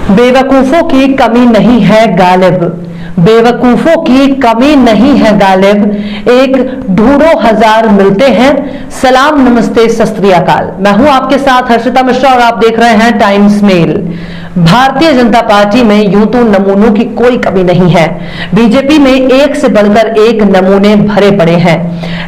बेवकूफों की कमी नहीं है गालिब, बेवकूफों की कमी नहीं है गालिब, एक ढूंढो हजार मिलते हैं। सलाम नमस्ते सत श्री अकाल। मैं हूं आपके साथ हर्षिता मिश्रा और आप देख रहे हैं times mail. Bharatiya Janata party में यूं तो नमूनों की कोई कमी नहीं है। बीजेपी में एक से बढ़कर एक नमूने भरे पड़े हैं,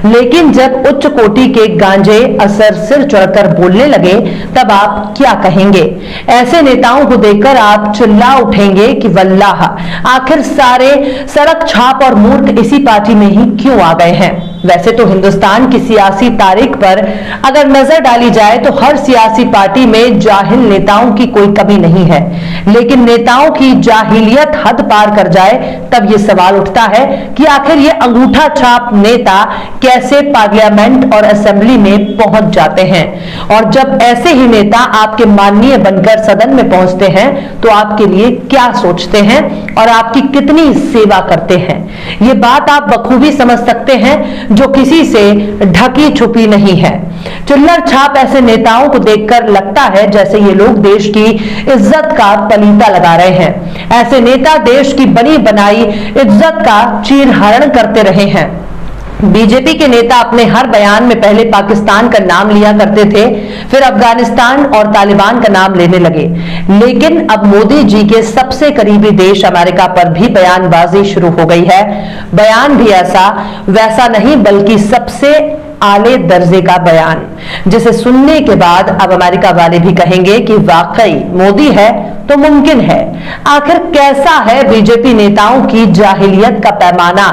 लेकिन जब उच्च कोटि के गांजे असर सिर चढ़कर बोलने लगे तब आप क्या कहेंगे? ऐसे नेताओं को देखकर आप चिल्ला उठेंगे कि वल्लाह, आखिर सारे सड़क छाप और मूर्ख इसी पार्टी में ही क्यों आ गए हैं? वैसे तो हिंदुस्तान की सियासी तारीख पर अगर नजर डाली जाए तो हर सियासी पार्टी में जाहिल नेताओं की कोई कमी नहीं है, लेकिन नेताओं की जाहिलियत हद पार कर जाए तब यह सवाल उठता है कि आखिर ये अंगूठा छाप नेता कैसे पार्लियामेंट और असेंबली में पहुंच जाते हैं? और जब ऐसे ही नेता आपके माननीय बनकर सदन में पहुंचते हैं तो आपके लिए क्या सोचते हैं और आपकी कितनी सेवा करते हैं? ये बात आप बखूबी समझ सकते हैं, जो किसी से ढकी छुपी नहीं है। चिल्लर छाप ऐसे नेताओं को देखकर लगता है जैसे ये लोग देश की इज्जत का पलीता लगा रहे हैं। ऐसे नेता देश की बनी बनाई इज्जत का चीरहरण करते रहे हैं। बीजेपी के नेता अपने हर बयान में पहले पाकिस्तान का नाम लिया करते थे, फिर अफगानिस्तान और तालिबान का नाम लेने लगे, लेकिन अब मोदी जी के सबसे करीबी देश अमेरिका पर भी बयानबाजी शुरू हो गई है। बयान भी ऐसा वैसा नहीं बल्कि सबसे आले दर्जे का बयान, जिसे सुनने के बाद अब अमेरिका वाले भी कहेंगे कि वाकई मोदी है तो मुमकिन है। आखिर कैसा है बीजेपी नेताओं की जाहिलियत का पैमाना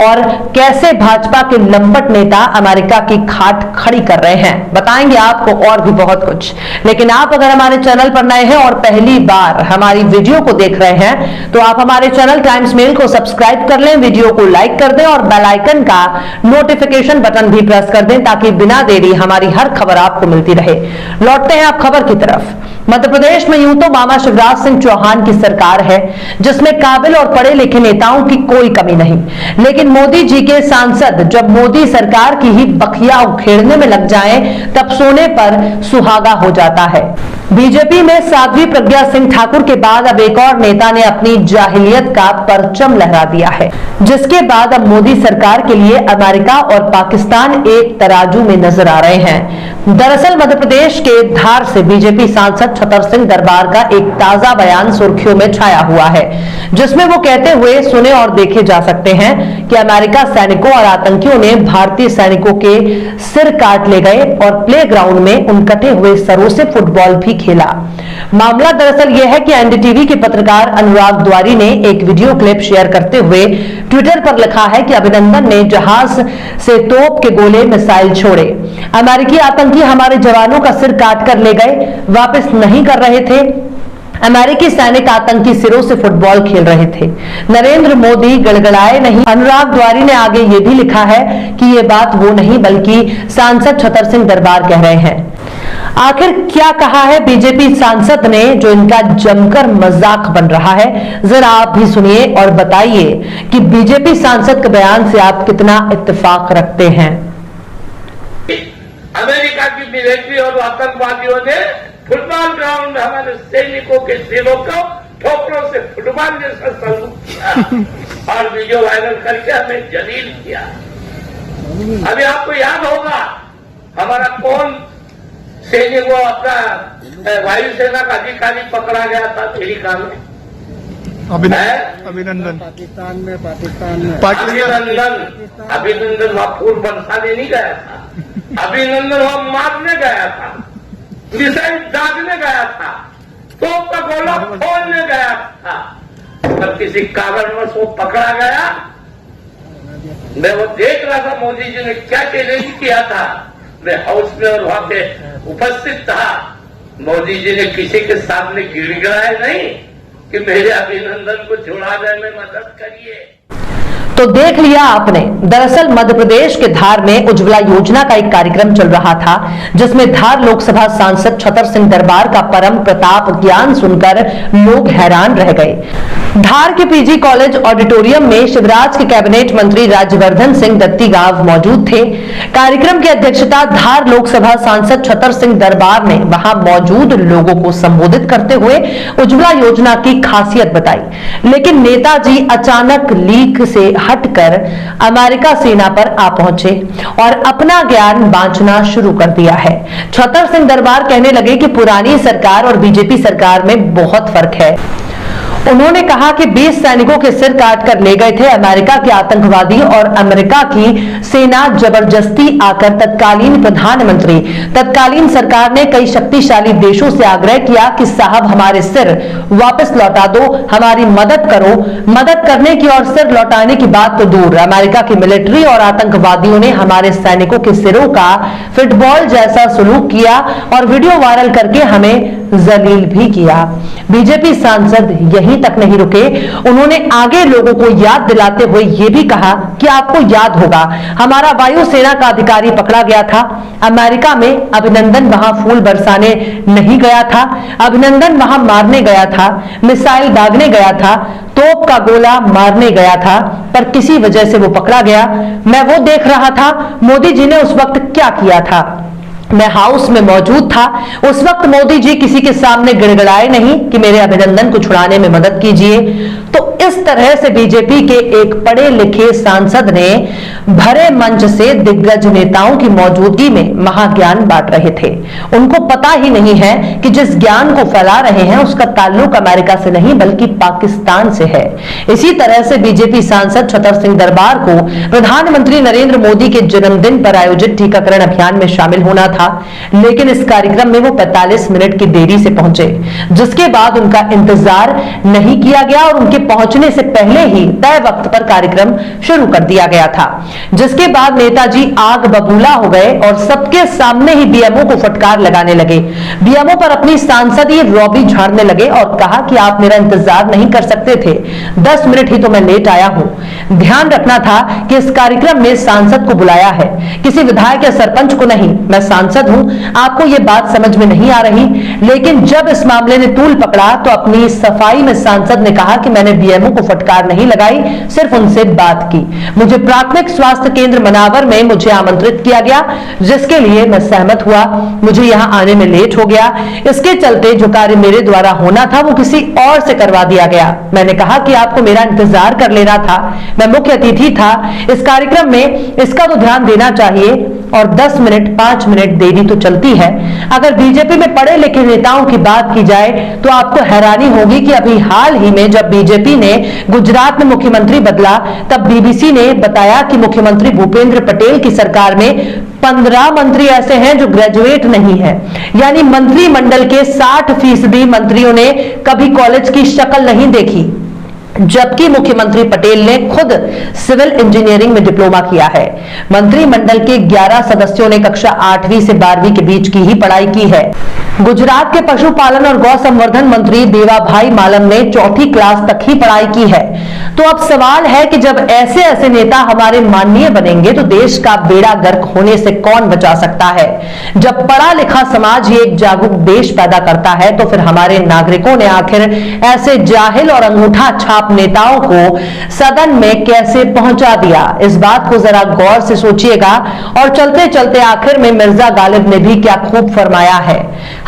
और कैसे भाजपा के लंपट नेता अमेरिका की खाट खड़ी कर रहे हैं, बताएंगे आपको और भी बहुत कुछ। लेकिन आप अगर हमारे चैनल पर नए हैं और पहली बार हमारी वीडियो को देख रहे हैं तो आप हमारे चैनल टाइम्स मेल को सब्सक्राइब कर लें, वीडियो को लाइक कर दें और बेल आइकन का नोटिफिकेशन बटन भी प्रेस कर दें ताकि बिना देरी हमारी हर खबर आपको मिलती रहे। लौटते हैं आप खबर की तरफ। मध्य प्रदेश में यूं तो मामा शिवराज सिंह चौहान की सरकार है, जिसमें काबिल और पढ़े लिखे नेताओं की कोई कमी नहीं, लेकिन मोदी जी के सांसद जब मोदी सरकार की ही बखिया उखेड़ने में लग जाएं, तब सोने पर सुहागा हो जाता है। बीजेपी में साध्वी प्रज्ञा सिंह ठाकुर के बाद अब एक और नेता ने अपनी जाहिलियत का परचम लहरा दिया है, जिसके बाद अब मोदी सरकार के लिए अमेरिका और पाकिस्तान एक तराजू में नजर आ रहे हैं। दरअसल मध्य प्रदेश के धार से बीजेपी सांसद छतर सिंह दरबार का एक ताजा बयान सुर्खियों में छाया हुआ है, जिसमें वो कहते हुए सुने और देखे जा सकते हैं कि अमेरिका सैनिकों और आतंकियों ने भारतीय सैनिकों के सिर काट ले गए और प्लेग्राउंड में उन कटे हुए सरों से फुटबॉल भी खेला। मामला दरअसल यह है कि एनडीटीवी के पत्रकार अनुराग द्वारी ने एक वीडियो क्लिप शेयर करते हुए ट्विटर पर लिखा है कि अभिनंदन ने जहाज से तोप के गोले मिसाइल छोड़े, अमेरिकी आतंकी हमारे जवानों का सिर काट कर ले गए, वापस नहीं कर रहे थे। अमेरिकी सैनिक आतंकी सिरों से फुटबॉल खेल रहे थे। नरेंद्र मोदी गड़गड़ाए नहीं। अनुराग द्वारी ने आगे ये भी लिखा है कि ये बात वो नहीं बल्कि सांसद छतर सिंह दरबार कह रहे हैं। आखिर क्या कहा है बीजेपी सांसद ने जो इनका जमकर मजाक बन रहा है? जरा आप भी सुनिए और बताइए कि बीजेपी सांसद के बयान से आप कितना इत्तेफाक रखते हैं। अमेरिका की मिलिट्री और आतंकवादियों ने फुटबॉल ग्राउंड में हमारे सैनिकों के सिरों को ठोकरों से फुटबॉल जैसा सलूट किया और वीडियो वायरल करके हमें जलील किया। अभी आपको याद होगा हमारा कौन सैनिक वो अपना वायुसेना का अधिकारी पकड़ा गया था अमेरिका में, अभिनंदन अभिनंदन वहां फूल बरसाने नहीं गया था, अभिनंदन वहां मारने गया था, मिसाइल दागने गया था, तोप का गोला फोड़ने गया था। जब किसी कारणवश वो पकड़ा गया, मैं वो देख रहा था मोदी जी ने क्या चैलेंज किया था। मैं हाउस में और वहां पे उपस्थित था। मोदी जी ने किसी के सामने गिड़गिड़ाया नहीं कि मेरे अभिनंदन को छुड़ाने में मदद करिए। तो तो देख लिया आपने। दरअसल मध्य प्रदेश के धार में उज्ज्वला योजना का एक कार्यक्रम चल रहा था, जिसमें धार लोकसभा सांसद छतर सिंह दरबार का परम प्रताप ज्ञान सुनकर लोग हैरान रह गए। धार के पीजी कॉलेज ऑडिटोरियम में शिवराज के कैबिनेट मंत्री राज्यवर्धन सिंह दत्तीगांव मौजूद थे। कार्यक्रम की अध्यक्षता धार लोकसभा सांसद छतर सिंह दरबार ने वहां मौजूद लोगों को संबोधित करते हुए उज्ज्वला योजना की खासियत बताई। लेकिन नेताजी अचानक लीक से हटकर अमेरिका सेना पर आ पहुंचे और अपना ज्ञान बांटना शुरू कर दिया है। छतर सिंह दरबार कहने लगे कि पुरानी सरकार और बीजेपी सरकार में बहुत फर्क है। उन्होंने कहा कि 20 सैनिकों के सिर काटकर ले गए थे अमेरिका के आतंकवादी और अमेरिका की सेना जबरदस्ती आकर तत्कालीन प्रधानमंत्री, तत्कालीन सरकार ने कई शक्तिशाली देशों से आग्रह किया कि साहब हमारे सिर वापस लौटा दो, हमारी मदद करो। मदद करने की और सिर लौटाने की बात तो दूर, अमेरिका की मिलिट्री और आतंकवादियों ने हमारे सैनिकों के सिरों का फुटबॉल जैसा सलूक किया और वीडियो वायरल करके हमें जलील भी किया। बीजेपी सांसद यहीं तक नहीं रुके, उन्होंने आगे लोगों को याद दिलाते हुए यह भी कहा कि आपको याद होगा हमारा वायुसेना का अधिकारी पकड़ा गया था अमेरिका में। अभिनंदन वहां फूल बरसाने नहीं गया था, अभिनंदन वहां मारने गया था, मिसाइल दागने गया था, तोप का गोला मारने गया था, पर किसी वजह से वो पकड़ा गया। मैं वो देख रहा था मोदी जी ने उस वक्त क्या किया था। मैं हाउस में मौजूद था, उस वक्त मोदी जी किसी के सामने गिड़गिड़ाए नहीं कि मेरे अभिनंदन को छुड़ाने में मदद कीजिए। तो इस तरह से बीजेपी के एक पढ़े लिखे सांसद ने भरे मंच से दिग्गज नेताओं की मौजूदगी में महाज्ञान बांट रहे थे। उनको पता ही नहीं है कि जिस ज्ञान को फैला रहे हैं उसका ताल्लुक अमेरिका से नहीं बल्कि पाकिस्तान से है। इसी तरह से बीजेपी सांसद छतर सिंह दरबार को प्रधानमंत्री नरेंद्र मोदी के जन्मदिन पर आयोजित टीकाकरण अभियान में शामिल होना था, लेकिन इस कार्यक्रम में वो 45 मिनट की देरी से पहुंचे, जिसके बाद उनका इंतजार नहीं किया गया और उनके पहुंचने से पहले ही तय वक्त पर कार्यक्रम शुरू कर दिया गया था। जिसके बाद नेताजी आग बबूला हो गए और सबके सामने ही बीएमओ को फटकार लगाने लगे। बीएमओ पर अपनी सांसदीय रॉबी झाड़ने लगे और कहा कि आप मेरा इंतजार नहीं कर सकते थे, 10 मिनट ही तो मैं लेट आया हूं। ध्यान रखना था कि इस कार्यक्रम में सांसद को बुलाया है, किसी विधायक या सरपंच को नहीं। मैं सांसद हूं, आपको यह बात समझ में नहीं आ रही। लेकिन जब इस मामले ने तूल पकड़ा तो अपनी सफाई में सांसद ने कहा कि मैंने बीएमओ को फटकार नहीं लगाई, सिर्फ उनसे बात की। मुझे प्राथमिक स्वास्थ्य केंद्र मनावर में मुझे आमंत्रित किया गया, जिसके लिए मैं सहमत हुआ। मुझे यहां आने में लेट हो गया, इसके चलते जो कार्य मेरे द्वारा होना था वो किसी और से करवा दिया गया। मैंने कहा कि आपको मेरा इंतजार कर लेना था, मैं मुख्य अतिथि था इस कार्यक्रम में, इसका तो ध्यान देना चाहिए। और 10 मिनट 5 मिनट देरी तो चलती है। अगर बीजेपी में पढ़े लिखे नेताओं की बात की जाए तो आपको हैरानी होगी कि अभी हाल ही में जब बीजेपी ने गुजरात में मुख्यमंत्री बदला, तब बीबीसी ने बताया कि मुख्यमंत्री भूपेंद्र पटेल की सरकार में 15 मंत्री ऐसे हैं जो ग्रेजुएट नहीं है, यानी मंत्रिमंडल के 60% मंत्रियों ने कभी कॉलेज की शक्ल नहीं देखी, जबकि मुख्यमंत्री पटेल ने खुद सिविल इंजीनियरिंग में डिप्लोमा किया है। मंत्रिमंडल के 11 सदस्यों ने कक्षा 8वीं से 12वीं के बीच की ही पढ़ाई की है। गुजरात के पशुपालन और गौ संवर्धन मंत्री देवाभाई मालम ने 4ठी क्लास तक ही पढ़ाई की है। तो अब सवाल है कि जब ऐसे ऐसे नेता हमारे माननीय बनेंगे तो देश का बेड़ा गर्क होने से कौन बचा सकता है। जब पढ़ा लिखा समाज ही एक जागरूक देश पैदा करता है तो फिर हमारे नागरिकों ने आखिर ऐसे जाहिल और अंगूठा छाप नेताओं को सदन में कैसे पहुंचा दिया। इस बात को जरा गौर से सोचिएगा। और चलते चलते आखिर में मिर्जा गालिब ने भी क्या खूब फरमाया है,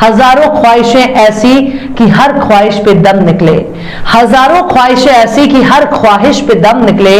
हजारों ख्वाहिशें ऐसी कि हर ख्वाहिश पे दम निकले, हजारों ख्वाहिशें ऐसी कि हर ख्वाहिश पे दम निकले,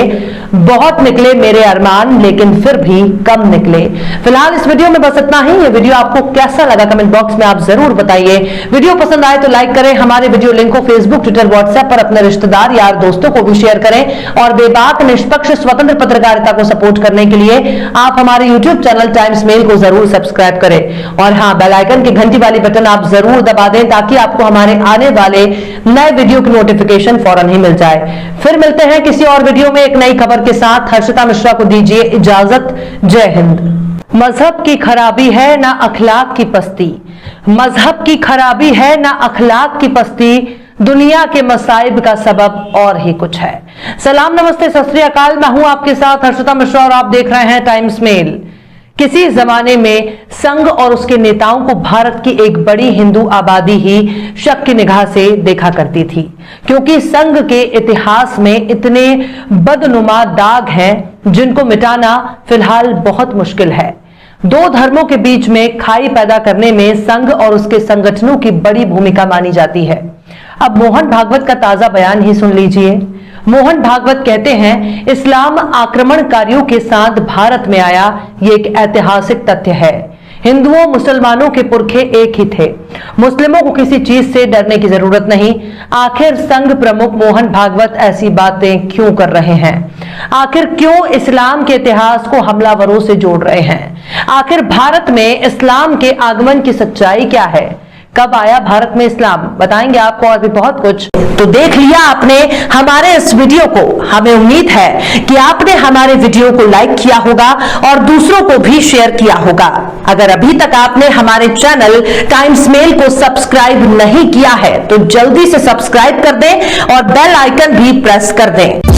बहुत निकले मेरे अरमान लेकिन फिर भी कम निकले। फिलहाल इस वीडियो में बस इतना ही। ये वीडियो आपको कैसा लगा कमेंट बॉक्स में आप जरूर बताइए। वीडियो पसंद आए तो लाइक करें, हमारे वीडियो लिंक को फेसबुक, ट्विटर, व्हाट्सएप पर अपने रिश्तेदार यार दोस्तों को भी शेयर करें। और बेबाक निष्पक्ष स्वतंत्र पत्रकारिता को सपोर्ट करने के लिए आप हमारे यूट्यूब चैनल टाइम्स मेल को जरूर सब्सक्राइब करें। और हाँ, बेल आइकन की घंटी वाली बटन आप जरूर दबा दें ताकि आपको हमारे आने वाले नए वीडियो की नोटिफिकेशन फौरन ही मिल जाए। फिर मिलते हैं किसी और वीडियो में एक नई खबर के साथ। हर्षिता मिश्रा को दीजिए इजाजत। जय हिंद। मजहब की खराबी है ना अखलाक की पस्ती, मजहब की खराबी है ना अखलाक की पस्ती, दुनिया के मसाइब का सबब और ही कुछ है। सलाम नमस्ते सत श्री अकाल, मैं हूं आपके साथ हर्षिता मिश्रा और आप देख रहे हैं टाइम्स मेल। किसी जमाने में संघ और उसके नेताओं को भारत की एक बड़ी हिंदू आबादी ही शक की निगाह से देखा करती थी, क्योंकि संघ के इतिहास में इतने बदनुमा दाग हैं जिनको मिटाना फिलहाल बहुत मुश्किल है। दो धर्मों के बीच में खाई पैदा करने में संघ और उसके संगठनों की बड़ी भूमिका मानी जाती है। अब मोहन भागवत का ताजा बयान ही सुन लीजिए। मोहन भागवत कहते हैं, इस्लाम आक्रमणकारियों के साथ भारत में आया, ये एक ऐतिहासिक तथ्य है। हिंदुओं मुसलमानों के पुरखे एक ही थे, मुस्लिमों को किसी चीज से डरने की जरूरत नहीं। आखिर संघ प्रमुख मोहन भागवत ऐसी बातें क्यों कर रहे हैं? आखिर क्यों इस्लाम के इतिहास को हमलावरों से जोड़ रहे हैं? आखिर भारत में इस्लाम के आगमन की सच्चाई क्या है? कब आया भारत में इस्लाम? बताएंगे आपको और भी बहुत कुछ। तो देख लिया आपने हमारे इस वीडियो को। हमें उम्मीद है कि आपने हमारे वीडियो को लाइक किया होगा और दूसरों को भी शेयर किया होगा। अगर अभी तक आपने हमारे चैनल टाइम्स मेल को सब्सक्राइब नहीं किया है तो जल्दी से सब्सक्राइब कर दें और बेल आइकन भी प्रेस कर दें।